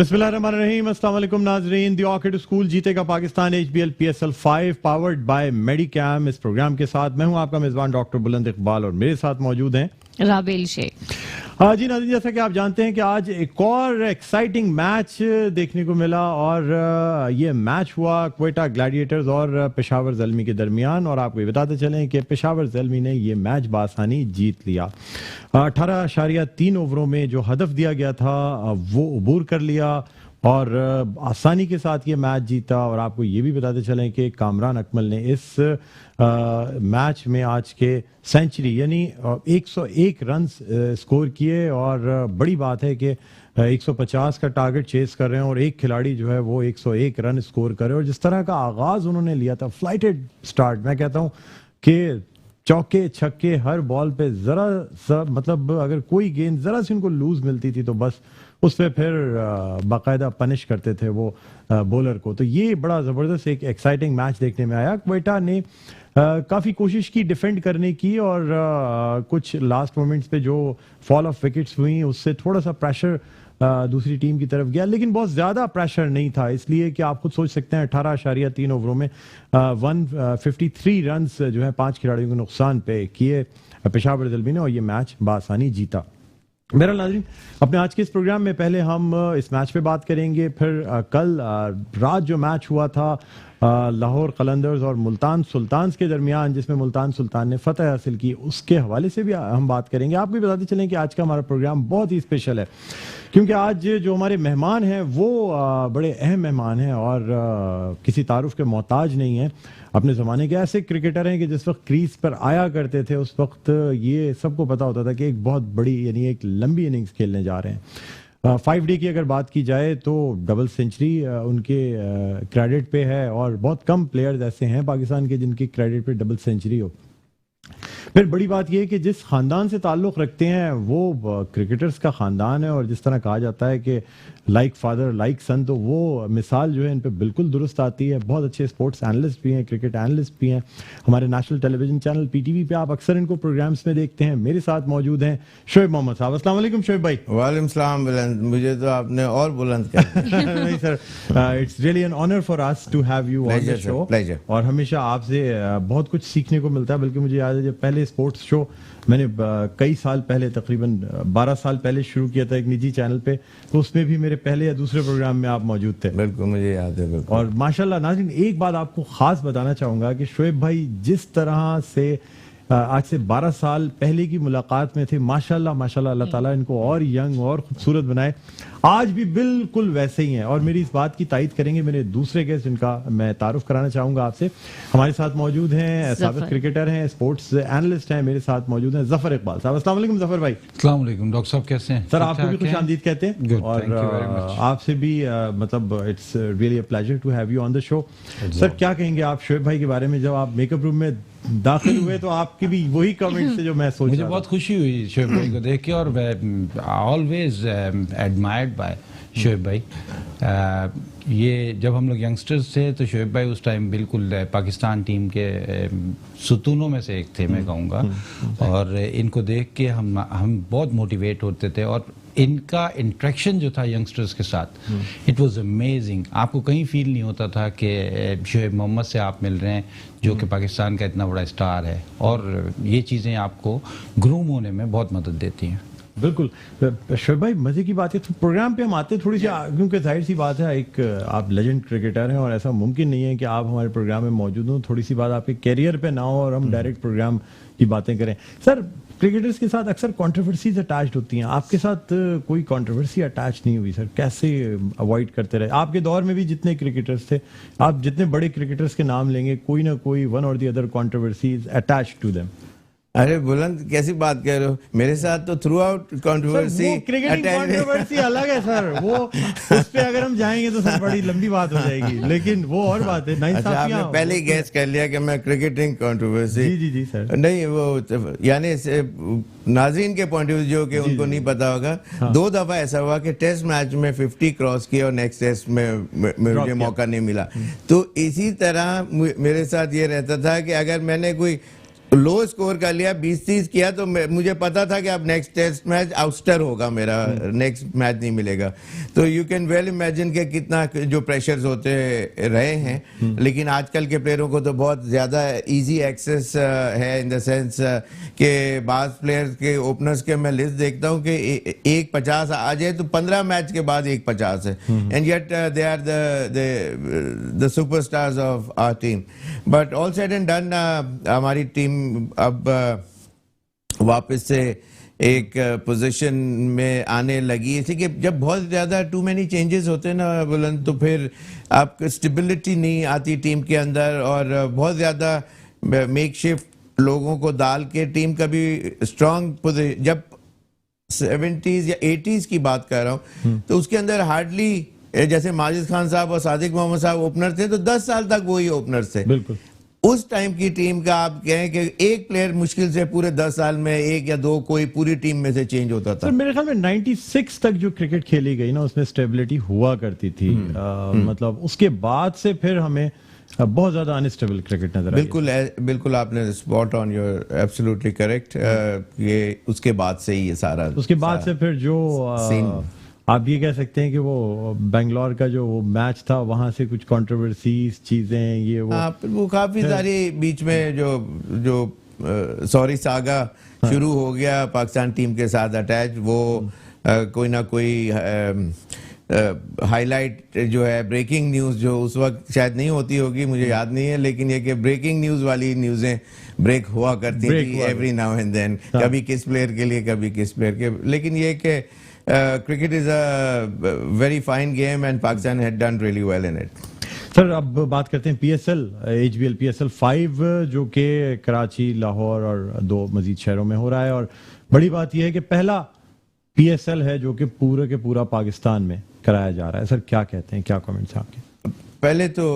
बिस्मिल्लाहिर्रहमानिर्रहीम। अस्सलाम वालेकुम नाजरीन। द ऑर्किड स्कूल जीतेगा Pakistan HBL PSL 5 powered by Medicam. इस प्रोग्राम के साथ मैं हूं आपका मेज़बान डॉक्टर बुलंद इकबाल और मेरे साथ मौजूद हैं राबेल शेख। जी नाज़रीन, जैसा कि आप जानते हैं कि आज एक और एक्साइटिंग मैच देखने को मिला और ये मैच हुआ क्वेटा ग्लैडिएटर्स और पेशावर ज़ल्मी के दरमियान। और आपको ये बताते चलें कि पेशावर ज़ल्मी ने ये मैच बासानी जीत लिया। 18.3 ओवरों में जो हदफ दिया गया था वो अबूर कर लिया और आसानी के साथ ये मैच जीता। और आपको ये भी बताते चलें कि कामरान अकमल ने इस मैच में आज के सेंचुरी यानी 101 रन स्कोर किए। और बड़ी बात है कि 150 का टारगेट चेस कर रहे हैं और एक खिलाड़ी जो है वो 101 रन स्कोर करे। और जिस तरह का आगाज उन्होंने लिया था, फ्लाइटेड स्टार्ट, मैं कहता हूँ कि चौके छक्के हर बॉल पे जरा सा, मतलब अगर कोई गेंद जरा सी उनको लूज मिलती थी तो बस उस पर फिर बाकायदा पनिश करते थे वो बॉलर को। तो ये बड़ा ज़बरदस्त एक एक्साइटिंग मैच देखने में आया। क्वेटा ने काफ़ी कोशिश की डिफेंड करने की और कुछ लास्ट मोमेंट्स पे जो फॉल ऑफ विकेट्स हुई उससे थोड़ा सा प्रेशर दूसरी टीम की तरफ गया, लेकिन बहुत ज़्यादा प्रेशर नहीं था। इसलिए कि आप खुद सोच सकते हैं 18.3 ओवरों में 153 रन जो है 5 खिलाड़ियों के नुकसान पे किए पेशावर ज़ल्मी ने और ये मैच बासानी जीता। मेरा नाज़रीन, अपने आज के इस प्रोग्राम में पहले हम इस मैच पे बात करेंगे, फिर कल रात जो मैच हुआ था लाहौर कलंदर्स और मुल्तान सुल्तान्स के दरमियान, जिसमें मुल्तान सुल्तान ने फतह हासिल की, उसके हवाले से भी हम बात करेंगे। आपको भी बताते चलें कि आज का हमारा प्रोग्राम बहुत ही स्पेशल है क्योंकि आज जो हमारे मेहमान हैं वो बड़े अहम मेहमान हैं और किसी तारुफ के मोहताज नहीं हैं। अपने ज़माने के ऐसे क्रिकेटर हैं कि जिस वक्त क्रीज पर आया करते थे उस वक्त ये सबको पता होता था कि एक बहुत बड़ी यानी एक लंबी इनिंग्स खेलने जा रहे हैं। 5 डे की अगर बात की जाए तो डबल सेंचुरी उनके क्रेडिट पे है और बहुत कम प्लेयर्स ऐसे हैं पाकिस्तान के जिनके क्रेडिट पे डबल सेंचुरी हो। फिर बड़ी बात यह है कि जिस खानदान से ताल्लुक़ रखते हैं वो क्रिकेटर्स का खानदान है और जिस तरह कहा जाता है कि लाइक फादर लाइक सन, तो वो मिसाल जो है इन पे बिल्कुल दुरुस्त आती है। बहुत अच्छे स्पोर्ट्स एनालिस्ट भी हैं, क्रिकेट एनालिस्ट भी हैं। हमारे नेशनल टेलीविजन चैनल PTV पे आप अक्सर इनको प्रोग्राम्स में देखते हैं। मेरे साथ मौजूद हैं शोएब मोहम्मद साहब। अस्सलाम वालेकुम शोएब भाई। वालेकुम सलाम बुलंद, मुझे तो आपने और बुलंद कर नहीं sir, it's really an honour for us to have you on the show. और हमेशा आपसे बहुत कुछ सीखने को मिलता है। बल्कि मुझे याद है जब पहले स्पोर्ट्स शो मैंने कई साल पहले, तकरीबन 12 साल पहले शुरू किया था एक निजी चैनल पे, तो उसमें भी मेरे पहले या दूसरे प्रोग्राम में आप मौजूद थे। बिल्कुल मुझे याद है। बिल्कुल। और माशाल्लाह नाज़रीन, एक बात आपको खास बताना चाहूंगा कि शोएब भाई जिस तरह से आज से 12 साल पहले की मुलाकात में थे, माशाल्लाह माशाल्लाह, अल्लाह ताला इनको और यंग और खूबसूरत बनाए, आज भी बिल्कुल वैसे ही हैं। और मेरी इस बात की तायद करेंगे मेरे दूसरे गेस्ट जिनका मैं तारुफ कराना चाहूंगा आपसे। हमारे साथ मौजूद हैं साबिक क्रिकेटर हैं, स्पोर्ट्स एनालिस्ट हैं, मेरे साथ मौजूद हैं ज़फर इकबाल साहब। अस्सलाम वालेकुम ज़फर भाई। अस्सलाम वालेकुम डॉक्टर साहब, कैसे हैं? सर आपको भी खुशामदीद कहते हैं। Good, और thank you very much. आपसे भी मतलब it's really a pleasure to have you on the show. Sir क्या कहेंगे आप शोएब भाई के बारे में? जब आप मेकअप रूम में दाखिल हुए तो आपके भी वही कमेंट्स थे जो मैं सोच मुझे बहुत खुशी हुई शोएब भाई को देख के और ऑलवेज एडमायर्ड बाय शोएब भाई। ये जब हम लोग यंगस्टर्स थे तो शोएब भाई उस टाइम बिल्कुल पाकिस्तान टीम के सुतूनों में से एक थे, मैं कहूँगा। और इनको देख के हम बहुत मोटिवेट होते थे और इनका इंट्रैक्शन जो था यंगस्टर्स के साथ, इट वाज अमेजिंग। आपको कहीं फील नहीं होता था कि शोएब मोहम्मद से आप मिल रहे हैं जो कि पाकिस्तान का इतना बड़ा स्टार है। और ये चीज़ें आपको ग्रूम होने में बहुत मदद देती हैं। बिल्कुल शोएब भाई, मजे की बात है तो प्रोग्राम पे हम आते थोड़ी सी, क्योंकि जाहिर सी बात है एक आप लेजेंड क्रिकेटर हैं और ऐसा मुमकिन नहीं है कि आप हमारे प्रोग्राम में मौजूद हो, थोड़ी सी बात आपके कैरियर पे ना हो और हम डायरेक्ट प्रोग्राम की बातें करें। सर क्रिकेटर्स के साथ अक्सर कंट्रोवर्सीज अटैच्ड होती हैं, आपके साथ कोई कंट्रोवर्सी अटैच नहीं हुई सर? कैसे अवॉइड करते रहे? आपके दौर में भी जितने क्रिकेटर्स थे, आप जितने बड़े क्रिकेटर्स के नाम लेंगे, कोई ना कोई one or the other controversies attached to them. अरे बुलंद कैसी बात कह रहे हो? मेरे साथ तो थ्रू आउट कंट्रोवर्सी कंट्रोवर्सी अलग है सर, वो उस पे अगर हम जाएंगे तो सर बड़ी लंबी बात हो जाएगी, लेकिन वो और बात है। अच्छा, आपने पहले ही गैस कर लिया कि मैं क्रिकेटिंग कंट्रोवर्सी। जी सर। नहीं, वो यानी नाज़रीन के पॉइंट ऑफ व्यू जो कि उनको नहीं पता होगा, 2 दफा ऐसा हुआ कि टेस्ट मैच में 50 क्रॉस किया और नेक्स्ट टेस्ट में मुझे मौका नहीं मिला। तो इसी तरह मेरे साथ ये रहता था कि अगर मैंने कोई लो स्कोर कर लिया, 20-30 किया, तो मुझे पता था कि अब नेक्स्ट टेस्ट मैच आउटस्टर होगा मेरा, नेक्स्ट मैच नहीं मिलेगा. तो यू कैन वेल इमेजिन कि कितना जो प्रेशर्स होते रहे हैं. लेकिन आजकल के प्लेयरों को तो बहुत ज़्यादा इजी एक्सेस है, इन द सेंस कि बाज़ प्लेयर्स के ओपनर्स के मैं लिस्ट देखता हूँ कि 1-50 आ जाए तो 15 मैच के बाद 1-50 है. And yet they are the superstars of our team. But all said and done, हमारी टीम अब वापस से एक पोजीशन में आने लगी. इसी के जब बहुत ज़्यादा टू मैनी चेंजेस होते हैं ना बुलंद, तो फिर आपको स्टेबिलिटी नहीं आती टीम के अंदर, और बहुत ज़्यादा मेकशिफ्ट लोगों को डाल के टीम कभी स्ट्रांग पोजीशन, जब 70s या 80s की बात कर रहा हूँ, तो उसके अंदर हार्डली, जैसे माजिद खान साहब और सादिक मोहम्मद साहब ओपनर थे, तो 10 साल तक वही ओपनर थे. बिल्कुल. उस टाइम की टीम का आप कहें कि एक प्लेयर मुश्किल से पूरे 10 साल में 1 या 2 कोई पूरी टीम में से चेंज होता था. सर मेरे ख्याल में 96 तक जो क्रिकेट खेली गई ना, उसमें स्टेबिलिटी हुआ करती थी. मतलब उसके बाद से फिर हमें बहुत ज्यादा अनस्टेबल क्रिकेट नजर आई. बिल्कुल आपने spot on, you are absolutely correct. ये उसके बाद से ही ये सारा, उसके बाद से फिर जो आप ये कह सकते हैं कि वो बेंगलोर का जो वो मैच था, वहां से कुछ कंट्रोवर्सीज चीजें ये वो काफी सारी बीच में जो सॉरी सागा शुरू हो गया पाकिस्तान टीम के साथ अटैच. वो कोई ना कोई हाईलाइट जो है, ब्रेकिंग न्यूज जो उस वक्त शायद नहीं होती होगी, मुझे याद नहीं है, लेकिन ये कि ब्रेकिंग न्यूज वाली न्यूजें ब्रेक हुआ करती थी एवरी नाउ एंड देन, कभी किस प्लेयर के लिए, कभी किस प्लेयर के. लेकिन ये कि cricket is a very fine game and Pakistan had done really well in it. Sir अब बात करते हैं PSL, HBL PSL 5 जो कि कराची, लाहौर और 2 मजीद शहरों में हो रहा है. और बड़ी बात यह है कि पहला PSL है जो कि पूरे के पूरा पाकिस्तान में कराया जा रहा है. सर क्या कहते हैं, क्या कमेंट्स हैं आपके? पहले तो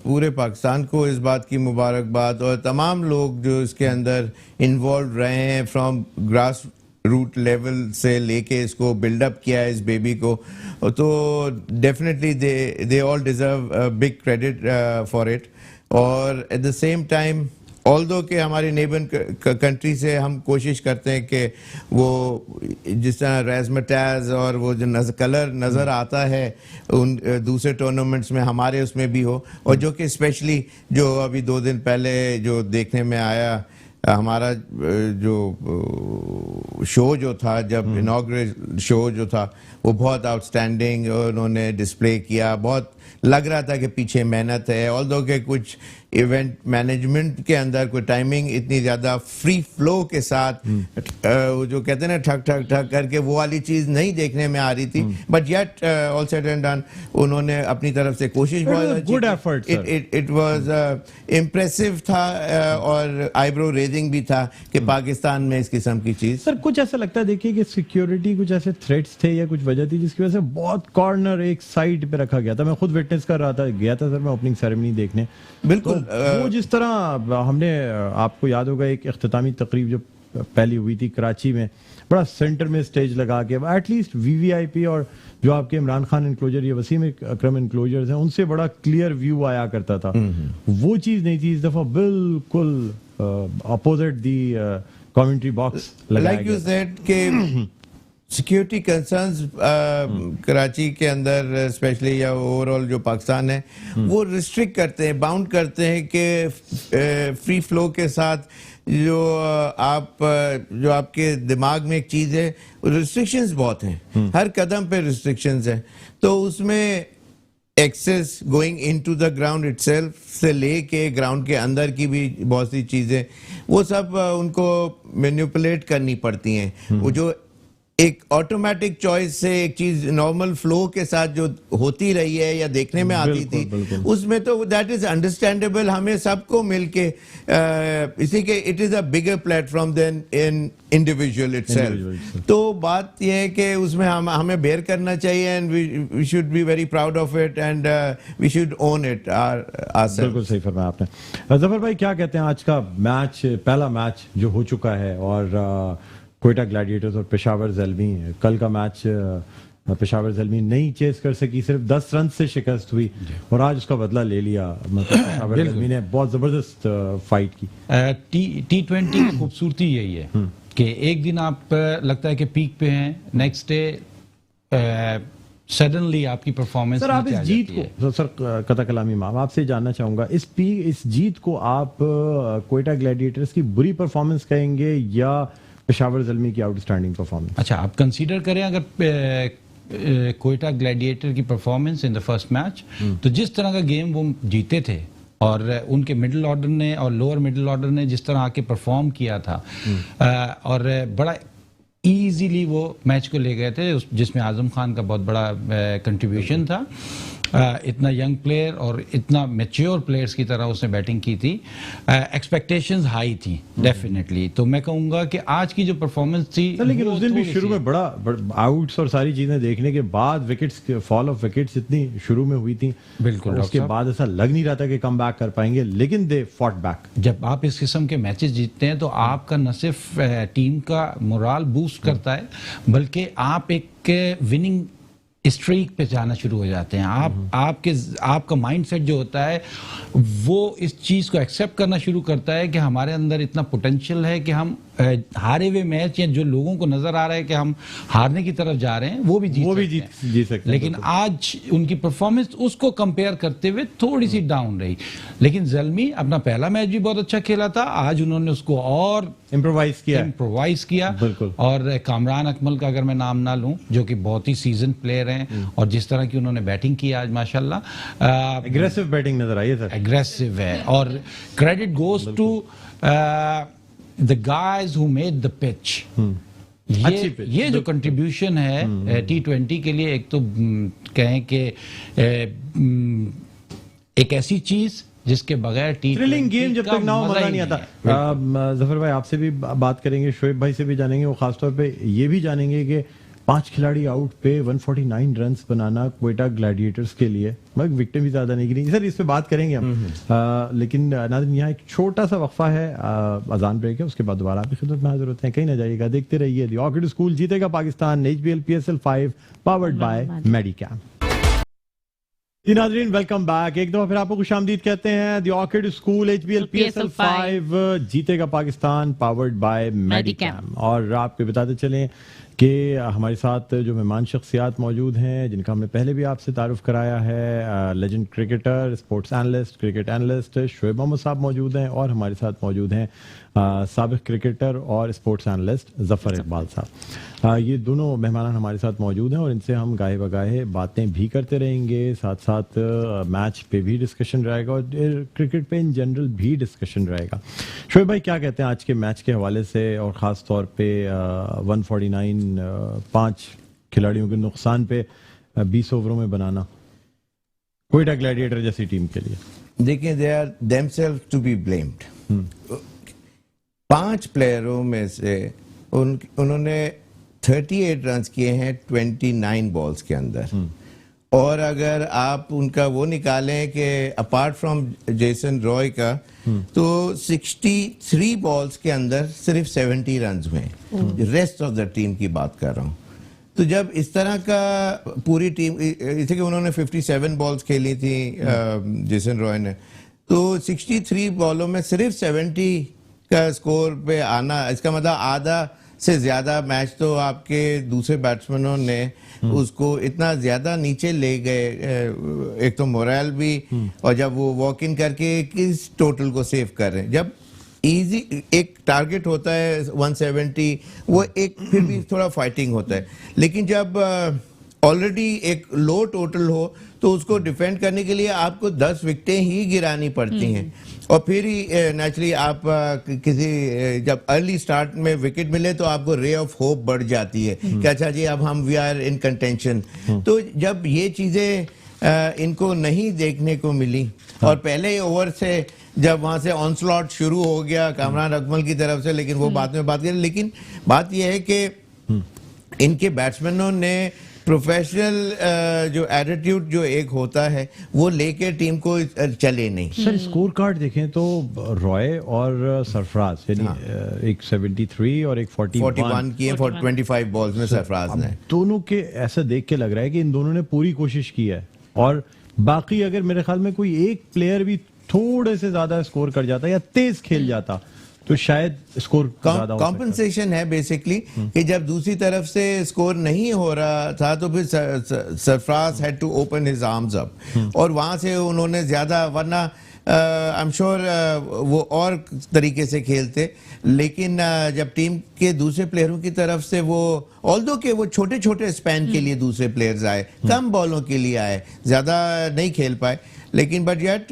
पूरे पाकिस्तान को इस बात की मुबारकबाद, और तमाम लोग जो इसके अंदर इन्वॉल्व रहे हैं, फ्रॉम ग्रास रूट लेवल से लेके इसको बिल्डअप किया है इस बेबी को, तो definitely they all deserve big credit for it. और at the same time, although कि हमारे नेबर कंट्री से हम कोशिश करते हैं कि वो जिस तरह रेज़मेटाज और वो जो कलर नज़र आता है उन दूसरे टूर्नामेंट्स में, हमारे उसमें भी हो. और जो कि स्पेशली जो अभी 2 दिन पहले जो देखने में आया, हमारा जो शो जो था, जब इनॉग्रेट शो जो था, वो बहुत आउटस्टैंडिंग उन्होंने डिस्प्ले किया. बहुत लग रहा था कि पीछे मेहनत है, ऑल्दो के कुछ इवेंट मैनेजमेंट के अंदर कोई टाइमिंग इतनी ज़्यादा फ्री फ्लो के साथ जो कहते हैं ना ठक ठक ठक करके, वो वाली चीज़ नहीं देखने में आ रही थी. But yet all said and done, उन्होंने अपनी तरफ से कोशिश, good effort, it was impressive था. और आईब्रो रेजिंग भी था कि पाकिस्तान में इस किस्म की चीज़. सर कुछ ऐसा लगता है, देखिए कि सिक्योरिटी कुछ ऐसे थ्रेट्स थे या कुछ वजह थी जिसकी वजह से बहुत कॉर्नर एक साइड पे रखा गया था. मैं खुद विटनेस कर रहा था, गया था सर मैं ओपनिंग सेरेमनी देखने. बिल्कुल. वो जिस तरह हमने, आपको याद होगा एक इख्तितामी तकरीब जो पहली हुई थी कराची में, बड़ा सेंटर में स्टेज लगा के, एटलीस्ट VVIP और जो आपके इमरान खान इनक्लोजर, ये वसीम अकरम इनक्लोजर्स हैं, उनसे बड़ा क्लियर व्यू आया करता था. वो चीज नहीं थी इस दफा, बिल्कुल अपोजिट दी कमेंट्री बॉक्स लगाया लाइक यू सेड के सिक्योरिटी कंसर्न्स कराची के अंदर स्पेशली, या ओवरऑल जो पाकिस्तान है, वो रिस्ट्रिक्ट करते हैं, बाउंड करते हैं कि फ्री फ्लो के साथ जो आपके दिमाग में एक चीज़ है, रिस्ट्रिक्शंस बहुत हैं, हर कदम पे रिस्ट्रिक्शंस हैं. तो उसमें access going into the ground itself से लेके ग्राउंड के अंदर की भी बहुत सी चीज़ें, वो सब उनको मैनिपुलेट करनी पड़ती हैं. वो जो एक ऑटोमेटिक चॉइस से एक चीज नॉर्मल फ्लो के साथ जो होती रही है या देखने में आती थी, उसमें तो दैट इज अंडरस्टैंडेबल. हमें सबको मिलके इसी के it is a bigger platform than in individual itself. तो बात यह है कि उसमें हमें बेयर करना चाहिए, and we should be very proud of it, and we should own it ourselves. बिल्कुल सही फरमाया आपने. जफर भाई क्या कहते हैं, आज का मैच, पहला मैच जो हो चुका है, और कोयटा ग्लैडिएटर्स और पेशावर ज़ल्मी, कल का मैच पेशावर ज़ल्मी नहीं चेस कर सकी, सिर्फ 10 रन से शिकस्त हुई और आज उसका बदला ले लिया। मतलब पेशावर ज़ल्मी ने बहुत ज़बरदस्त फाइट की। T20 की खूबसूरती यही है कि एक दिन आप लगता है कि पीक पे हैं, नेक्स्ट डे सडनली आपकी परफॉर्मेंस सर आप इस जीत को, सर कथा कलामी माम आपसे जानना चाहूंगा, इस जीत को आप क्वेटा ग्लैडिएटर्स की बुरी परफॉर्मेंस कहेंगे या पेशावर ज़ल्मी की आउटस्टैंडिंग परफॉर्मेंस? अच्छा, आप कंसीडर करें अगर क्वेटा ग्लैडिएटर की performance in the first match, तो जिस तरह का गेम वो जीते थे और उनके मिडिल ऑर्डर ने और लोअर मिडिल ऑर्डर ने जिस तरह आके परफॉर्म किया था और बड़ा इजीली वो मैच को ले गए थे, जिसमें आजम खान का बहुत बड़ा कंट्रीब्यूशन था। इतना यंग प्लेयर और इतना मैच्योर प्लेयर्स की तरह उसने बैटिंग की थी, एक्सपेक्टेशंस हाई थी डेफिनेटली। तो मैं कहूंगा कि आज की जो परफॉर्मेंस थी, लेकिन उस दिन भी शुरू में बड़ा आउट्स और सारी चीजें देखने के बाद विकेट्स, फॉल ऑफ विकेट्स इतनी शुरू में हुई थी, बिल्कुल उसके बाद ऐसा लग नहीं रहा था कि कम बैक कर पाएंगे, लेकिन दे फॉट बैक। जब आप इस किस्म के मैचेस जीतते हैं तो आपका न सिर्फ टीम का मोराल बूस्ट करता है, बल्कि आप एक विनिंग स्ट्रीक पे जाना शुरू हो जाते हैं। आपका माइंडसेट जो होता है वो इस चीज़ को एक्सेप्ट करना शुरू करता है कि हमारे अंदर इतना पोटेंशियल है कि हम हारे हुए मैच या जो लोगों को नजर आ रहा है कि हम हारने की तरफ जा रहे हैं वो भी जीत सकते हैं। लेकिन आज उनकी परफॉर्मेंस उसको कंपेयर करते हुए थोड़ी सी डाउन रही। लेकिन ज़ल्मी अपना पहला मैच भी बहुत अच्छा खेला था, आज उन्होंने उसको और इम्प्रोवाइज किया। और कामरान अकमल का अगर मैं नाम ना लूं, जो कि बहुत ही सीजन प्लेयर हैं और जिस तरह की उन्होंने बैटिंग की आज माशाल्लाह, एग्रेसिव बैटिंग नजर आई है सर, एग्रेसिव है। और credit goes to the guys who made the pitch। ये जो कंट्रीब्यूशन है T20 के लिए, एक तो कहें कि एक ऐसी चीज जिसके बगैर थ्रिलिंग गेम जब तक ना हो मजा नहीं आता। जफर भाई आपसे भी बात करेंगे, शोएब भाई से भी जानेंगे, वो खासतौर पे ये भी जानेंगे कि 5 खिलाड़ी आउट पे 149 रन्स बनाना क्वेटा ग्लैडिएटर्स के लिए, मगर विकेट भी ज्यादा नहीं गिरी सर, इस पे बात करेंगे हम। लेकिन नाज़रीन यहाँ एक छोटा सा वक्फा है, अजान ब्रेक है, उसके बाद दोबारा आपकी खिदमत में हाजिर होते हैं। कहीं ना जाइएगा, देखते रहिए। द ऑर्किड स्कूल जीतेगा Pakistan, HBL PSL 5 powered by Medicam. जी नाज़रीन, वेलकम बैक। एक दफा फिर आपको खुशामदीद कहते हैं। The Orchid school HBL PSL 5 जीतेगा पाकिस्तान, पावर्ड बाय मेडिकैम। और आपको बताते चलें कि हमारे साथ जो मेहमान शख्सियात मौजूद हैं, जिनका हमने पहले भी आपसे तारुफ कराया है, legend cricketer, sports analyst, cricket analyst Shoaib Mohammad साहब मौजूद हैं, और हमारे साथ मौजूद हैं साबिक क्रिकेटर और स्पोर्ट्स एनालिस्ट ज़फ़र इकबाल साहब। ये दोनों मेहमान हमारे साथ मौजूद हैं और इनसे हम गाहे बगाहे बातें भी करते रहेंगे, साथ साथ मैच पे भी डिस्कशन रहेगा और क्रिकेट पे इन जनरल भी डिस्कशन रहेगा। शोएब भाई क्या कहते हैं आज के मैच के हवाले से, और ख़ास तौर पे 149 5 खिलाड़ियों के नुकसान पे 20 ओवरों में बनाना क्वेटा ग्लैडिएटर जैसी टीम के लिए? देखिए, they are themselves to be blamed. 5 प्लेयरों में से उन्होंने 38 रन किए हैं 29 बॉल्स के अंदर। और अगर आप उनका वो निकालें कि अपार्ट फ्रॉम जेसन रॉय का, तो 63 बॉल्स के अंदर सिर्फ 70 रन हुए। रेस्ट ऑफ द टीम की बात कर रहा हूँ। तो जब इस तरह का पूरी टीम, इसे कि उन्होंने 57 बॉल्स खेली थी जेसन रॉय ने, तो 63 बॉलों में सिर्फ 70 का स्कोर पे आना, इसका मतलब आधा से ज्यादा मैच तो आपके दूसरे बैट्समैनों ने उसको इतना ज्यादा नीचे ले गए। एक तो मोरल भी, और जब वो वॉक इन करके किस टोटल को सेव कर रहे हैं, जब इजी एक टारगेट होता है 170, वो एक फिर भी थोड़ा फाइटिंग होता है। लेकिन जब ऑलरेडी एक लो टोटल हो तो उसको डिफेंड करने के लिए आपको 10 विकेटें ही गिरानी पड़ती हैं, और फिर ही नेचुरली आप किसी जब अर्ली स्टार्ट में विकेट मिले तो आपको रे ऑफ होप बढ़ जाती है कि अच्छा जी अब हम वी आर इन कंटेंशन। तो जब ये चीजें इनको नहीं देखने को मिली, और पहले ओवर से जब वहां से ऑनस्लॉट शुरू हो गया कामरान अकमल की तरफ से, लेकिन वो बाद में बात करें। लेकिन बात यह है कि इनके बैट्समैनों ने प्रोफेशनल जो एटीट्यूड जो एक होता है वो लेके टीम को चले नहीं. सर स्कोर कार्ड देखें तो रॉय और सरफराज यानी एक 73 और एक 41 किए 25 बॉल्स में सरफराज ने. दोनों के ऐसा देख के लग रहा है कि इन दोनों ने पूरी कोशिश की है, और बाकी अगर मेरे ख्याल में कोई एक प्लेयर भी थोड़े से ज्यादा स्कोर कर जाता या तेज खेल जाता तो शायद स्कोर ज्यादा. कॉम्पनसेशन है बेसिकली कि जब दूसरी तरफ से स्कोर नहीं हो रहा था तो फिर Sarfaraz had to open his arms up, और वहां से उन्होंने ज्यादा, वरना आई एम श्योर वो और तरीके से खेलते. लेकिन जब टीम के दूसरे प्लेयरों की तरफ से वो ऑल्दो के वो छोटे छोटे स्पैन के लिए दूसरे प्लेयर्स आए, कम बॉलों के लिए आए, ज्यादा नहीं खेल पाए, लेकिन बट येट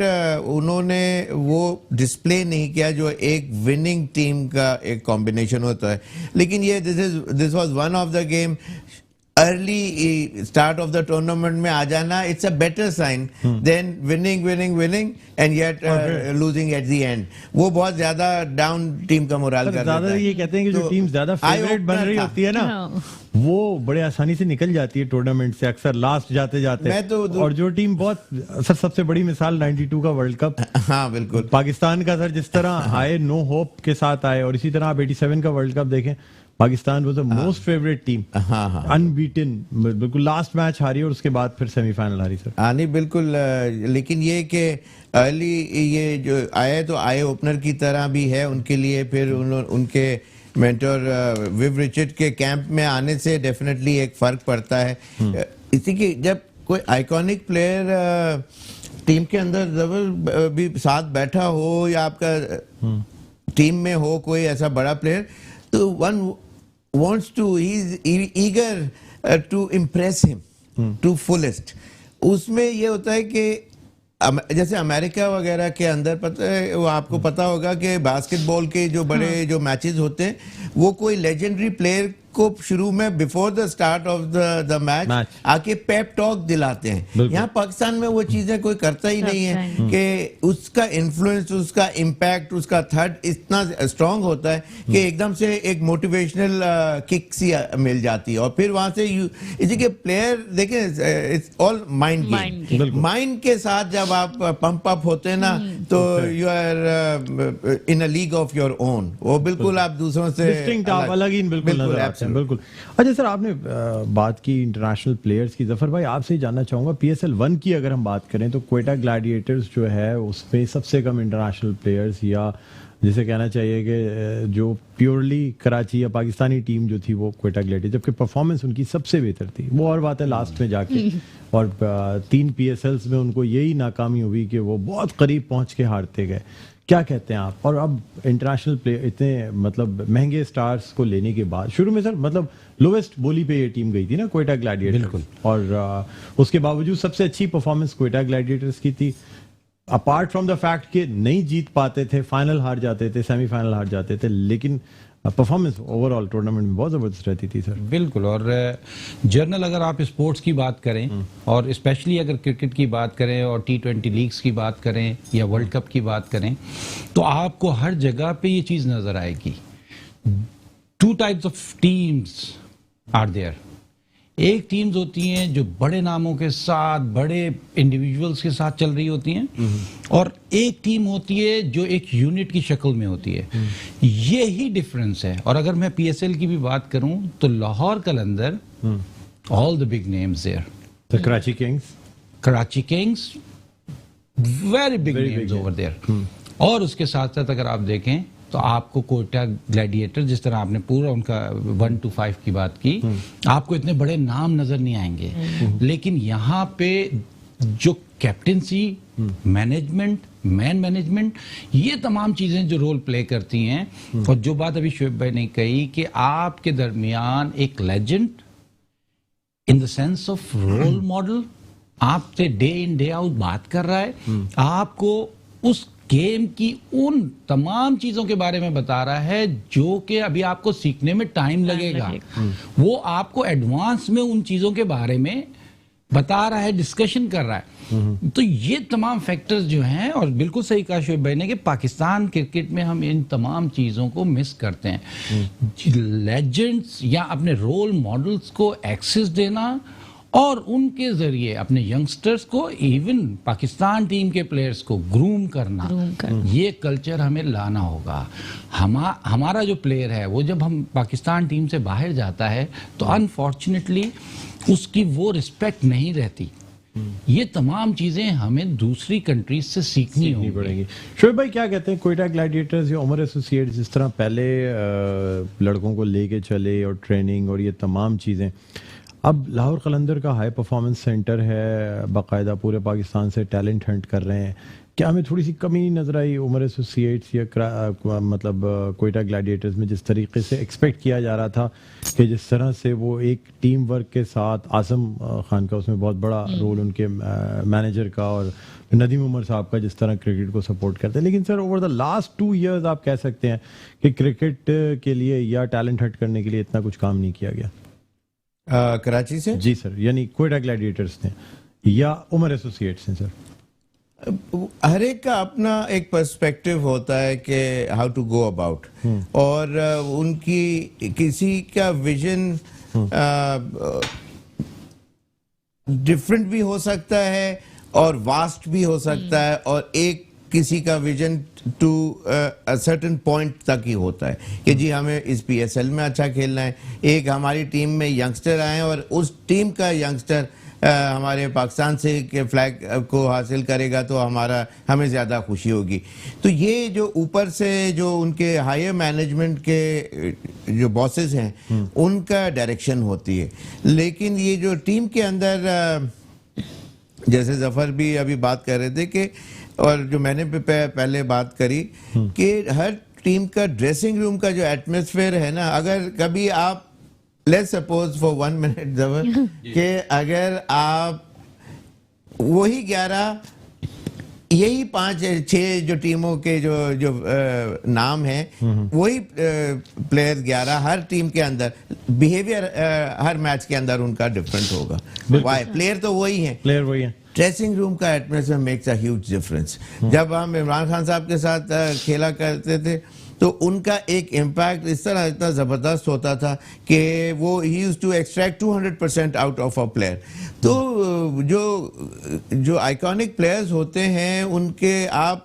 उन्होंने वो डिस्प्ले नहीं किया जो एक विनिंग टीम का एक कॉम्बिनेशन होता है. लेकिन ये this was one of the game. Early start of the tournament में आ जाना, it's a better sign than winning and yet losing at the end. वो बहुत ज्यादा डाउन टीम का मोरल कर देता है. ज्यादा ये कहते हैं कि जो टीम ज्यादा फेवरेट बन रही होती है ना, वो बड़े आसानी से निकल जाती है टूर्नामेंट से, अक्सर लास्ट जाते जाते. और जो टीम बहुत सर, सबसे बड़ी मिसाल 92 का वर्ल्ड कप. हाँ बिल्कुल. पाकिस्तान का सर जिस तरह आए, नो होप के साथ आए, और इसी तरह आप 87 का वर्ल्ड कप देखें, Pakistan was the most favourite team, unbeaten, बिल्कुल लास्ट मैच हारी और उसके बाद फिर सेमीफाइनल हारी सर. हाँ नहीं बिल्कुल. लेकिन ये कि अर्ली ये जो आए तो आए ओपनर की तरह भी है उनके लिए. फिर उनके मेंटर विव रिचर्ड के कैंप में आने से डेफिनेटली एक फर्क पड़ता है. इसी की जब कोई आइकॉनिक प्लेयर टीम के अंदर जबर भी साथ बैठा हो या आपका टीम में हो कोई ऐसा बड़ा प्लेयर, तो one wants to, he's eager to impress him to fullest. उसमें ये होता है कि जैसे अमेरिका वगैरह के अंदर पता है, वो आपको पता होगा कि बास्केटबॉल के जो बड़े जो मैचेस होते हैं, वो कोई लेजेंडरी प्लेयर को शुरू में before the start of the match आके पेप टॉक दिलाते हैं. यहाँ पाकिस्तान में वो चीजें कोई करता ही नहीं है कि उसका इन्फ्लुएंस, उसका इम्पैक्ट, उसका थर्ड इतना स्ट्रांग होता है कि एकदम से एक मोटिवेशनल किक सी मिल जाती है. और फिर वहां से इसी के प्लेयर देखें, it's all mind game. Mind के साथ जब आप पंप अप होते हैं ना, तो you are in a league of your own. वो बिल्कुल आप दूसरों से अलग ही बिल्कुल नजर आते हैं. बिल्कुल. अच्छा सर, आपने बात की इंटरनेशनल प्लेयर्स की. जफर भाई, आपसे ही जानना चाहूंगा, PSL 1 की अगर हम बात करें तो क्वेटा ग्लैडिएटर्स जो है उसमें सबसे कम इंटरनेशनल प्लेयर्स, या जिसे कहना चाहिए कि जो प्योरली कराची या पाकिस्तानी टीम जो थी वो क्वेटा ग्लैडिएटर्स, जबकि परफॉर्मेंस उनकी सबसे बेहतर थी. वो और बात है लास्ट में जाके, और 3 PSLs में उनको यही नाकामी हुई कि वो बहुत करीब पहुंच के हारते गए. क्या कहते हैं आप? और अब इंटरनेशनल प्लेयर इतने मतलब महंगे स्टार्स को लेने के बाद, शुरू में सर मतलब लोवेस्ट बोली पे ये टीम गई थी ना क्वेटा ग्लैडिएटर्स, बिल्कुल, और उसके बावजूद सबसे अच्छी परफॉर्मेंस क्वेटा ग्लैडिएटर्स की थी, अपार्ट फ्रॉम द फैक्ट कि नहीं जीत पाते थे, फाइनल हार जाते थे, सेमीफाइनल हार जाते थे, लेकिन परफॉर्मेंस ओवरऑल टूर्नामेंट में बहुत ज़बरदस्त रहती थी सर. बिल्कुल. और जर्नल अगर आप स्पोर्ट्स की बात करें और स्पेशली अगर क्रिकेट की बात करें और T20 लीग्स की बात करें या वर्ल्ड कप की बात करें, तो आपको हर जगह पे ये चीज़ नज़र आएगी. 2 types of teams are there. एक टीम्स होती हैं जो बड़े नामों के साथ, बड़े इंडिविजुअल्स के साथ चल रही होती हैं, और एक टीम होती है जो एक यूनिट की शक्ल में होती है. ये ही डिफरेंस है. और अगर मैं PSL की भी बात करूं तो Lahore Qalandar, all the big names there. Karachi Kings very big names over there. और उसके साथ साथ अगर आप देखें तो आपको कोटा ग्लैडिएटर, जिस तरह आपने पूरा उनका 1 to 5 की बात की, आपको इतने बड़े नाम नजर नहीं आएंगे, लेकिन यहाँ पे जो कैप्टेंसी, मैनेजमेंट, मैन मैनेजमेंट, ये तमाम चीजें जो रोल प्ले करती हैं. और जो बात अभी शोएब भाई ने कही कि आपके दरमियान एक legend in the sense of role model आपसे डे इन डे आउट बात कर रहा है, आपको उस गेम की उन तमाम चीजों के बारे में बता रहा है जो कि अभी आपको सीखने में टाइम लगेगा. वो आपको एडवांस में उन चीजों के बारे में बता रहा है, डिस्कशन कर रहा है. तो ये तमाम फैक्टर्स जो हैं, और बिल्कुल सही कहा शोएब भाई ने कि पाकिस्तान क्रिकेट में हम इन तमाम चीज़ों को मिस करते हैं. लेजेंड्स या अपने रोल मॉडल्स को एक्सेस देना اور ان کے ذریعے اپنے ینگسٹرز کو ایون پاکستان ٹیم کے پلیئرز کو گروم کرنا، یہ کلچر ہمیں لانا ہوگا. ہمارا جو پلیئر ہے وہ جب ہم پاکستان ٹیم سے باہر جاتا ہے تو انفارچونیٹلی اس کی وہ رسپیکٹ نہیں رہتی. یہ تمام چیزیں ہمیں دوسری کنٹریز سے سیکھنی پڑیں گی. شعیب بھائی کیا کہتے ہیں کوئٹہ گلیڈیٹرز یا عمر ایسوسی ایٹس جس طرح پہلے لڑکوں کو لے کے چلے اور ٹریننگ اور یہ تمام چیزیں، اب لاہور قلندر کا ہائی پرفارمنس سینٹر ہے، باقاعدہ پورے پاکستان سے ٹیلنٹ ہنٹ کر رہے ہیں، کیا ہمیں تھوڑی سی کمی نظر آئی عمر ایسوسی ایٹس یا مطلب کوئٹہ گلیڈیٹرز میں جس طریقے سے ایکسپیکٹ کیا جا رہا تھا کہ جس طرح سے وہ ایک ٹیم ورک کے ساتھ، اعظم خان کا اس میں بہت بڑا رول ان کے مینیجر کا اور ندیم عمر صاحب کا جس طرح کرکٹ کو سپورٹ کرتے ہیں، لیکن سر اوور دا لاسٹ 2 ایئرز آپ کہہ سکتے ہیں کہ کرکٹ کے لیے یا ٹیلنٹ ہنٹ کرنے کے لیے اتنا کچھ کام نہیں کیا گیا کراچی سے؟ جی سر، یعنی کوئٹہ گلیڈیٹرز نے یا عمر ایسوسی ایٹس نے. سر ہر ایک کا اپنا ایک پرسپیکٹو ہوتا ہے کہ ہاؤ ٹو گو اباؤٹ، اور ان کی کسی کا ویژن ڈفرینٹ بھی ہو سکتا ہے اور واسٹ بھی ہو سکتا ہے، اور ایک کسی کا ویژن ٹو سرٹن پوائنٹ تک ہی ہوتا ہے کہ جی ہمیں اس پی ایس ایل میں اچھا کھیلنا ہے. ایک ہماری ٹیم میں ینگسٹر آئے اور اس ٹیم کا ینگسٹر ہمارے پاکستان سے کہ فلیگ کو حاصل کرے گا تو ہمیں زیادہ خوشی ہوگی. تو یہ جو اوپر سے جو ان کے ہائر مینجمنٹ کے جو باسز ہیں ان کا ڈائریکشن ہوتی ہے. لیکن یہ جو ٹیم کے اندر جیسے ظفر بھی ابھی بات کر رہے تھے کہ، اور جو میں نے پہلے بات کری کہ ہر ٹیم کا ڈریسنگ روم کا جو ایٹماسفیئر ہے نا، اگر کبھی آپ لیٹس سپوز فار 1 منٹ ظفر کہ اگر آپ وہی 11 یہی 5-6 جو ٹیموں کے جو نام ہیں وہی پلیئر 11 ہر ٹیم کے اندر بیہیویئر ہر میچ کے اندر ان کا ڈفرینٹ ہوگا. وائی؟ پلیئر تو وہی ہیں، ڈریسنگ روم کا atmosphere makes a huge difference. جب ہم عمران خان صاحب کے ساتھ کھیلا کرتے تھے تو ان کا ایک امپیکٹ اس طرح اتنا زبردست ہوتا تھا کہ وہ ہی use to extract 200% out of a player. تو جو آئیکونک پلیئرز ہوتے ہیں ان کے آپ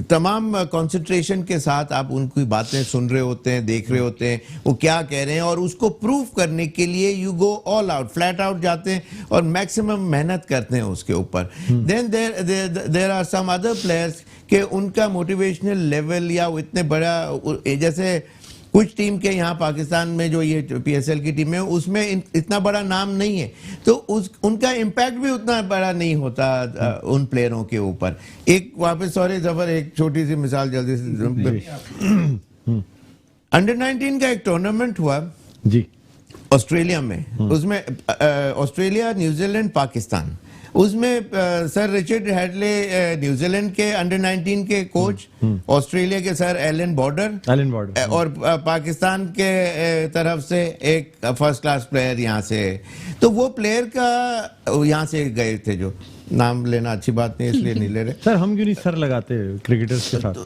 تمام کنسنٹریشن کے ساتھ آپ ان کی باتیں سن رہے ہوتے ہیں، دیکھ رہے ہوتے ہیں وہ کیا کہہ رہے ہیں، اور اس کو پروف کرنے کے لیے you go all out, flat out جاتے ہیں اور میکسیمم محنت کرتے ہیں اس کے اوپر. Then there are some other players کہ ان کا موٹیویشنل لیول یا اتنے بڑا، جیسے کچھ ٹیم کے یہاں پاکستان میں جو یہ پی ایس ایل کی ٹیم ہے اس میں اتنا بڑا نام نہیں ہے تو ان کا امپیکٹ بھی اتنا بڑا نہیں ہوتا ان پلیئروں کے اوپر. ایک واپس سوری ظفر ایک چھوٹی سی مثال جلدی سے، انڈر 19 کا ایک ٹورنامنٹ ہوا جی آسٹریلیا میں، اس میں آسٹریلیا، نیوزی لینڈ، پاکستان. اس میں سر رچرڈ ہیڈلے نیوزی لینڈ کے انڈر 19 کے کوچ، آسٹریلیا کے سر ایلن بارڈر، اور پاکستان کے طرف سے ایک فرسٹ کلاس پلیئر یہاں سے. تو وہ پلیئر کا یہاں سے گئے تھے، جو نام لینا اچھی بات نہیں اس لیے نہیں لے رہے. سر ہم کیوں نہیں سر لگاتے کرکٹرز کے ساتھ؟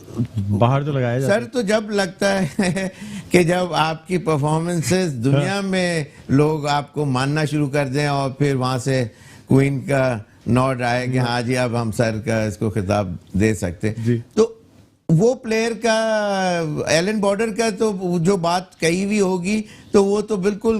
باہر تو لگایا جاتا سر. تو جب لگتا ہے کہ جب آپ کی پرفارمنسز دنیا میں لوگ آپ کو ماننا شروع کر دیں اور پھر وہاں سے کوئن کا نوڈ آئے کہ ہاں جی اب ہم سر کا اس کو خطاب دے سکتے. تو وہ پلیئر کا، ایلن بارڈر کا، تو جو بات کہی ہوئی ہوگی تو وہ تو بالکل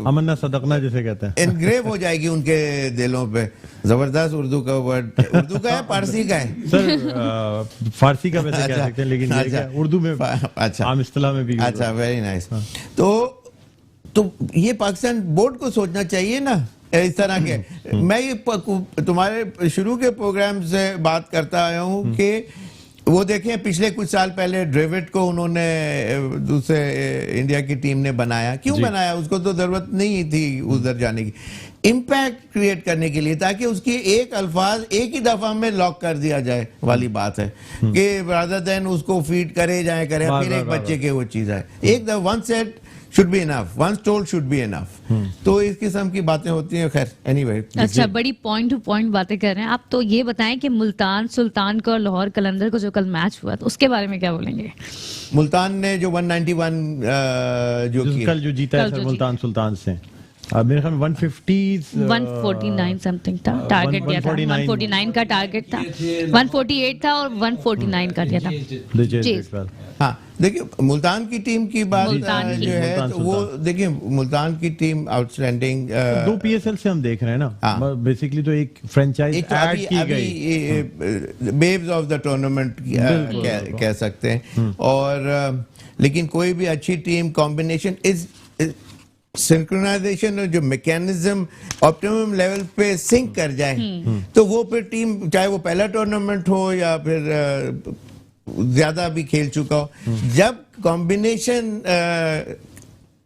امنا صدقنا جسے کہتے ہیں انگریو ہو جائے گی ان کے دلوں پہ. زبردست اردو کا ورڈ، اردو کا ہے فارسی کا ہے؟ سر فارسی کا ویسے کہہ سکتے ہیں لیکن اردو میں عام اصطلاح میں بھی. اچھا، ویری نائس. تو یہ پاکستان بورڈ کو سوچنا چاہیے نا اس طرح کے. میں یہ تمہارے شروع کے پروگرام سے بات کرتا آیا ہوں کہ وہ دیکھیں پچھلے کچھ سال پہلے ڈریوڈ کو انہوں نے دوسرے انڈیا کی ٹیم نے بنایا. کیوں بنایا؟ اس کو تو ضرورت نہیں تھی ادھر جانے کی، امپیکٹ کریٹ کرنے کے لیے، تاکہ اس کی ایک الفاظ ایک ہی دفعہ میں لاک کر دیا جائے والی بات ہے کہ رادر دین اس کو فیڈ کرے جائیں کرے پھر ایک بچے کے وہ چیز ہے. ایک دفعہ one set should be enough, once told should be enough. تو اس قسم کی باتیں ہوتی ہیں. خیر anyway. اچھا، بڑی پوائنٹ ٹو پوائنٹ باتیں کر رہے ہیں آپ. تو یہ بتائیں کہ ملتان سلطان کو اور لاہور قلندر کو جو کل میچ ہوا تو اس کے بارے میں کیا بولیں گے؟ ملتان نے جو 191 جو کل جو جیتا ہے سر ملتان سلطان سے، میرے خیال 150 149 سمتھنگ تھا ٹارگیٹ دیا تھا, 149 کا ٹارگیٹ تھا, 148 تھا اور 149 کا دیا تھا. ہاں دیکھیے ملتان کی ٹیم کی بات جو ہے وہ دیکھیے ملتان کی ٹیم آؤٹ اسٹینڈنگ 2 PSL سے ہم دیکھ رہے ہیں نا, بیسیکلی تو ایک فرینچائز ایڈ کی گئی, بیبز آف دا ٹورنامنٹ کہہ سکتے ہیں. اور لیکن کوئی بھی اچھی ٹیم کمبینیشن از سنکرونائزیشن اور جو میکینزم آپٹیمم لیول پہ سنک کر جائے تو وہ پھر ٹیم چاہے وہ پہلا ٹورنامنٹ ہو یا پھر زیادہ بھی کھیل چکا ہو, جب کمبینیشن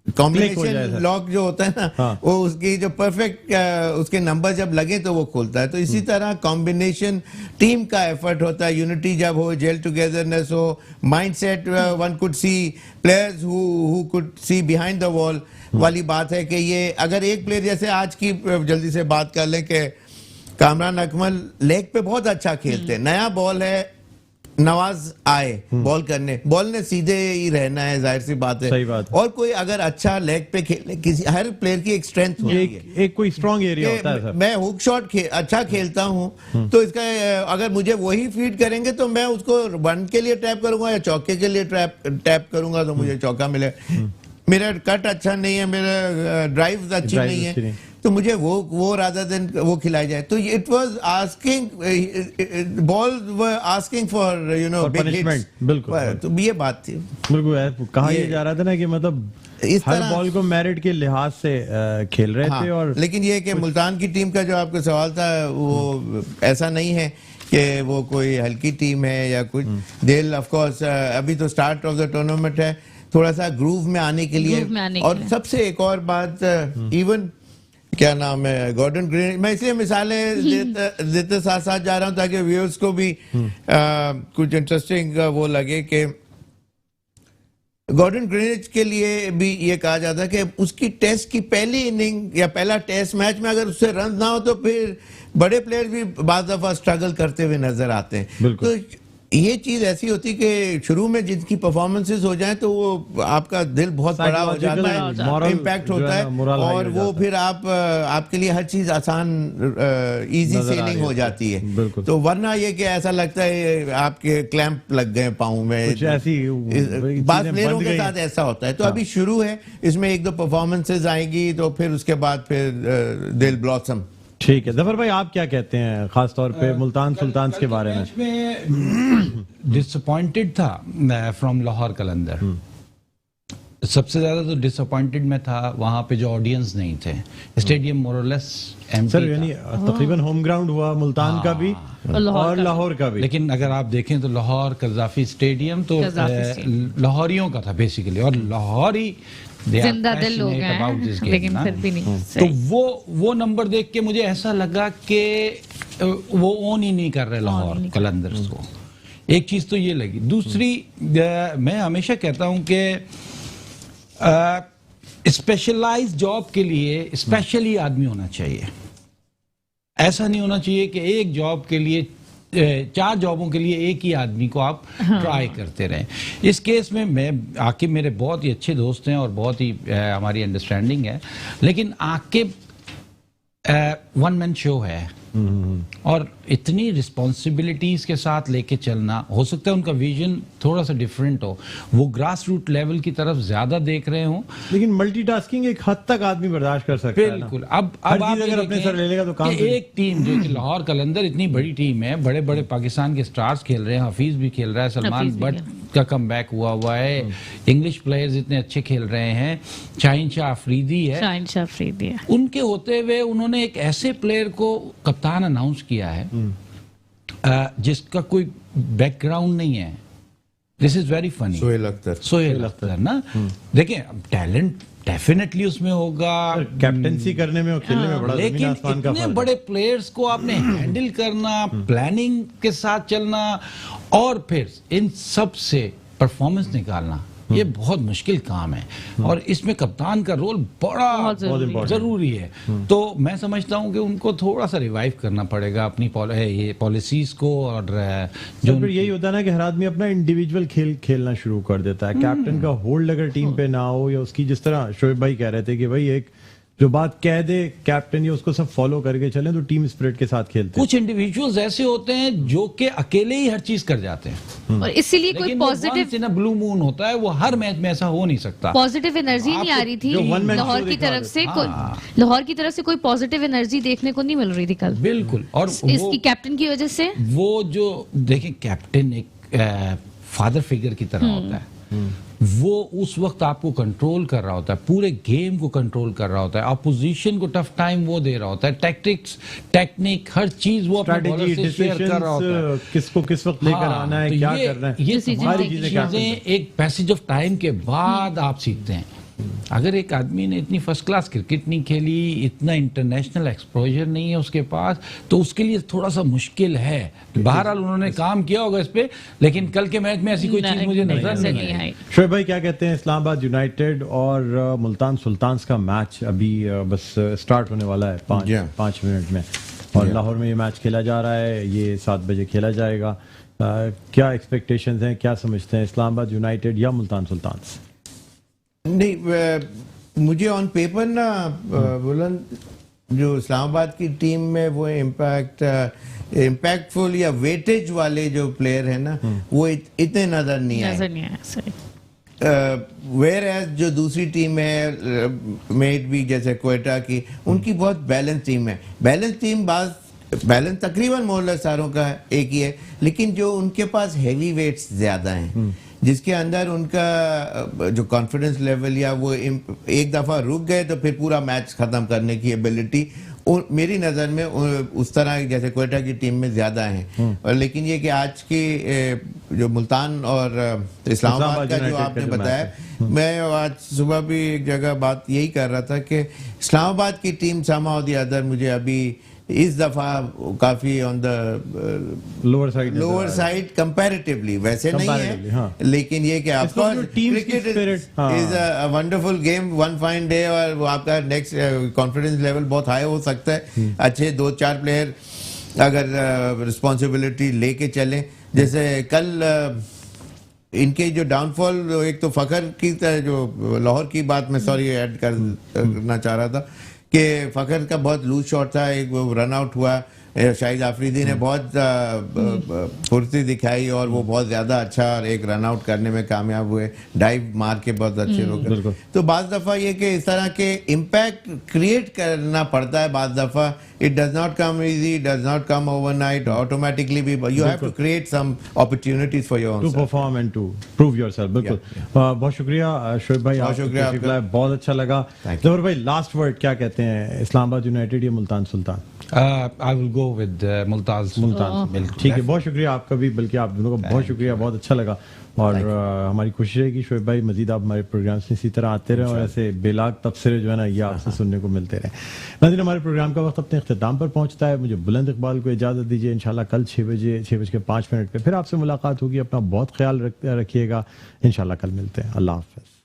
لاک جو ہوتا ہے نا وہ اس کی جو پرفیکٹ اس کے نمبر جب لگے تو وہ کھولتا ہے. تو اسی طرح کمبینیشن ٹیم کا ایفرٹ ہوتا ہے, یونٹی جب ہو, جیل ٹوگیدرنس ہو, مائنڈ سیٹ ون کوڈ سی پلیئرز ہو کوڈ سی بیہائنڈ دا وال والی بات ہے کہ یہ اگر ایک پلیئر جیسے آج کی جلدی سے بات کر لیں کہ کامران اکمل لیگ پہ بہت اچھا کھیلتے ہیں, نیا بال ہے, نواز آئے بال کرنے, بال نے سیدھے ہی رہنا ہے, ظاہر سی بات ہے, اور کوئی اگر اچھا لیگ پہ کھیلنے, کسی ہر پلیئر کی ایک اسٹرینتھ ہوتی ہے, ایک کوئی اسٹرانگ ایریا ہوتا ہے. میں ہک شاٹ اچھا کھیلتا ہوں تو اس کا اگر مجھے وہی فیڈ کریں گے تو میں اس کو ون کے لیے ٹیپ کروں گا یا چوکے کے لیے ٹیپ کروں گا تو مجھے چوکا ملے. میرا کٹ اچھا نہیں ہے, میرا ڈرائیو اچھی نہیں ہے تو مجھے وہ رادر دین وہ کھلائی جائے. تو it was asking ball asking for you know big hits. بالکل, تو یہ بات تھی. بالکل کہا یہ جا رہا تھا نا کہ مطلب ہر بال کو میرٹ کے لحاظ سے کھیل رہے تھے. اور لیکن یہ کہ ملتان کی ٹیم کا جو آپ کا سوال تھا وہ ایسا نہیں ہے کہ وہ کوئی ہلکی ٹیم ہے یا کچھ. دل آف کورس ابھی تو اسٹارٹ آف دا ٹورنامنٹ ہے, تھوڑا سا گروو میں آنے کے لیے. اور سب سے ایک اور بات, ایون کیا نام ہے گارڈن گرینیج, میں اس لیے مثالیں دیتے ساتھ ساتھ جا رہا ہوں تاکہ ویورز کو بھی کچھ انٹرسٹنگ وہ لگے کہ گارڈن گرینیج کے لیے بھی یہ کہا جاتا ہے کہ اس کی ٹیسٹ کی پہلی اننگ یا پہلا ٹیسٹ میچ میں اگر اس سے رن نہ ہو تو پھر بڑے پلیئر بھی بعض دفعہ اسٹرگل کرتے ہوئے نظر آتے ہیں. تو یہ چیز ایسی ہوتی کہ شروع میں جن کی پرفارمنسز ہو جائیں تو وہ آپ کا دل بہت بڑا ہو جاتا ہے, امپیکٹ ہوتا ہے, اور وہ پھر آپ کے لیے ہر چیز آسان ایزی سیلنگ ہو جاتی ہے. تو ورنہ یہ کہ ایسا لگتا ہے آپ کے کلیمپ لگ گئے پاؤں میں, بعض پلیئروں کے ساتھ ایسا ہوتا ہے. تو ابھی شروع ہے, اس میں 1-2 پرفارمنسز آئیں گی تو پھر اس کے بعد پھر دل بلاسم. ٹھیک ہے ظفر بھائی, آپ کیا کہتے ہیں خاص طور پہ ملتان سلطانز کے بارے میں؟ ڈس اپوائنٹڈ تھا فرام لاہور قلندر, سب سے زیادہ تو ڈس اپوائنٹڈ میں تھا وہاں پہ جو آڈینس نہیں تھے. اسٹیڈیم مورلیس سر یعنی تقریباً ہوم گراؤنڈ ہوا ملتان کا بھی اور لاہور کا بھی, لیکن اگر آپ دیکھیں تو لاہور قذافی اسٹیڈیم تو لاہوریوں کا تھا بیسیکلی, اور لاہوری زندہ دل لوگ ہیں, لیکن پھر بھی نہیں. تو وہ نمبر دیکھ کے مجھے ایسا لگا کہ وہ اون ہی نہیں کر رہے لاہور قلندرز کو. ایک چیز تو یہ لگی. دوسری, میں ہمیشہ کہتا ہوں کہ اسپیشلائز جاب کے لیے اسپیشلی آدمی ہونا چاہیے. ایسا نہیں ہونا چاہیے کہ ایک جاب کے لیے 4 جابوں کے لیے ایک ہی آدمی کو آپ ٹرائی کرتے رہیں. اس کیس میں عاقب میرے بہت ہی اچھے دوست ہیں اور بہت ہی ہماری انڈرسٹینڈنگ ہے, لیکن عاقب ون مین شو ہے اور اتنی رسپانسبلٹیز کے ساتھ لے کے چلنا, ہو سکتا ہے ان کا ویژن تھوڑا سا ڈیفرنٹ ہو, وہ گراس روٹ لیول کی طرف زیادہ دیکھ رہے ہوں, لیکن ملٹی ٹاسکنگ ایک حد تک آدمی برداشت کر سکتا ہے. بالکل. اب آپ اگر اپنے سر لے لے گا تو کام, ایک ٹیم جو کہ لاہور قلندر اتنی بڑی ٹیم ہے, بڑے بڑے پاکستان کے سٹارز کھیل رہے ہیں, حفیظ بھی کھیل رہا ہے, سلمان بٹ کا کم بیک ہوا ہے, انگلش پلیئرز اتنے اچھے کھیل رہے ہیں, شاہین شاہ افریدی ہے, ان کے ہوتے ہوئے انہوں نے ایک ایسے پلیئر کو کپتان اناؤنس کیا ہے جس کا کوئی بیک گراؤنڈ نہیں ہے. دس is very funny. Sohail Akhtar نا, دیکھیں ٹیلنٹ ڈیفینیٹلی اس میں ہوگا, کیپٹنسی کرنے میں اور کھیلنے میں بڑا زمین آسمان کا فرق ہے. اتنے بڑے پلیئرز کو آپ نے ہینڈل کرنا, پلاننگ کے ساتھ چلنا, اور پھر ان سب سے پرفارمنس نکالنا, یہ بہت مشکل کام ہے, اور اس میں کپتان کا رول بڑا ضروری ہے. تو میں سمجھتا ہوں کہ ان کو تھوڑا سا ریوائیو کرنا پڑے گا اپنی پالیسیز کو, اور جو پھر یہی ہوتا ہے نا کہ ہر آدمی اپنا انڈیویجول کھیلنا شروع کر دیتا ہے. کیپٹن کا ہولڈ اگر ٹیم پہ نہ ہو, یا اس کی جس طرح شعیب بھائی کہہ رہے تھے کہ بھائی ایک جو بات کہہ دے کیپٹن یا اس کو سب فالو کر کے چلیں تو ٹیم اسپرٹ کے ساتھ کھیلتے ہیں. کچھ انڈیویجولز ایسے ہوتے ہیں جو کہ اکیلے ہی ہر چیز کر جاتے ہیں, اور اسی لیے کوئی لیکن پازیٹیو بلو مون ہوتا ہے, وہ ہر میچ میں ایسا ہو نہیں سکتا. پازیٹیو انرجی نہیں آ رہی تھی جو one man لاہور show کی دکھا طرف سے, ہاں. لاہور کی طرف سے کوئی پازیٹیو انرجی دیکھنے کو نہیں مل رہی تھی کل بالکل. اور اس کی کیپٹن کی وجہ سے. وہ جو دیکھیں کیپٹن ایک فادر فگر کی طرح ہوتا ہے, وہ اس وقت آپ کو کنٹرول کر رہا ہوتا ہے, پورے گیم کو کنٹرول کر رہا ہوتا ہے, اپوزیشن کو ٹف ٹائم وہ دے رہا ہوتا ہے, ٹیکٹکس ٹیکنیک ہر چیز وہ اپنے بالر سے شیئر کر رہا ہوتا ہے, کس کو کس وقت لے کر آنا ہے, کیا کرنا ہے, یہ ساری چیزیں ایک پیسج آف ٹائم کے بعد آپ سیکھتے ہیں. اگر ایک آدمی نے اتنی فرسٹ کلاس کرکٹ نہیں کھیلی, اتنا انٹرنیشنل ایکسپوجر نہیں ہے اس کے پاس, تو اس کے لیے تھوڑا سا مشکل ہے. بہرحال انہوں نے کام کیا ہوگا اس پہ, لیکن کل کے میچ میں ایسی کوئی چیز مجھے نظر نہیں آئی. شعیب بھائی کیا کہتے ہیں, اسلام آباد یونائٹیڈ اور ملتان سلطانز کا میچ ابھی بس سٹارٹ ہونے والا ہے 5 منٹ میں, اور لاہور میں یہ میچ کھیلا جا رہا ہے, یہ 7 بجے کھیلا جائے گا. کیا ایکسپیکٹیشنز ہیں, کیا سمجھتے ہیں, اسلام آباد یونائٹیڈ یا ملتان سلطانز؟ نہیں, مجھے آن پیپر نا بلند جو اسلام آباد کی ٹیم میں وہ امپیکٹفل یا ویٹیج والے جو پلیئر ہیں نا وہ اتنے نظر نہیں آئے. ویئر ایز جو دوسری ٹیم ہے میٹ بھی جیسے کوئٹہ کی, ان کی بہت بیلنس ٹیم ہے. بیلنس ٹیم بیلنس تقریباً مولر ساروں کا ایک ہی ہے, لیکن جو ان کے پاس ہیوی ویٹس زیادہ ہیں, جس کے اندر ان کا جو کانفیڈنس لیول یا وہ ایک دفعہ رک گئے تو پھر پورا میچ ختم کرنے کی ایبلٹی میری نظر میں اس طرح جیسے کوئٹہ کی ٹیم میں زیادہ ہیں. لیکن یہ کہ آج کی جو ملتان اور اسلام آباد کا جو آپ نے بتایا, میں آج صبح بھی ایک جگہ بات یہی کر رہا تھا کہ اسلام آباد کی team somehow or the other مجھے ابھی اس دفعہ کافی on the lower side comparatively, ویسے نہیں ہے لیکن یہ کہ آپ کا cricket is a wonderful game, one fine day, اور آپ کا نیکسٹ کانفیڈنس لیول بہت ہائی ہو سکتا ہے. اچھے 2-4 پلیئر اگر رسپانسبلٹی لے کے چلیں, جیسے کل ان کے جو ڈاؤن فال, ایک تو فخر کی جو لاہور کی بات میں سوری ایڈ کرنا چاہ رہا تھا کہ فخر کا بہت لوز شاٹ تھا, ایک وہ رن آؤٹ ہوا, شاہد آفریدی نے بہت پھرتی دکھائی اور وہ بہت زیادہ اچھا ایک رن آؤٹ کرنے میں کامیاب ہوئے, ڈائیو مار کے بہت اچھے لوگ. تو بعض دفعہ یہ کہ اس طرح کے امپیکٹ کریٹ کرنا پڑتا ہے, بعض دفعہ it does not come easy, it does not come overnight, automatically you have to create some opportunities for your own to perform and to prove yourself. بالکل, بہت شکریہ شعیب بھائی, بہت شکریہ, بہت اچھا لگا. ظفر بھائی لاسٹ ورڈ کیا کہتے ہیں, اسلام آباد یونائٹیڈ یا ملتان سلطان؟ I will go with Multan. ٹھیک ہے, بہت شکریہ آپ کا بھی, بلکہ آپ دونوں کا بہت شکریہ, بہت اچھا لگا. اور ہماری کوشش ہے کہ شعیب بھائی مزید آپ ہمارے پروگرام سے اسی طرح آتے رہیں اور ایسے بے لاگ تبصرے جو ہے نا یہ آپ سے سننے کو ملتے رہیں. ناظرین, ہمارے پروگرام کا وقت اپنے اختتام پر پہنچتا ہے. مجھے بلند اقبال کو اجازت دیجیے. انشاءاللہ کل 6:05 پہ پھر آپ سے ملاقات ہوگی. اپنا بہت خیال رکھیے گا. انشاءاللہ کل ملتے ہیں. اللہ حافظ.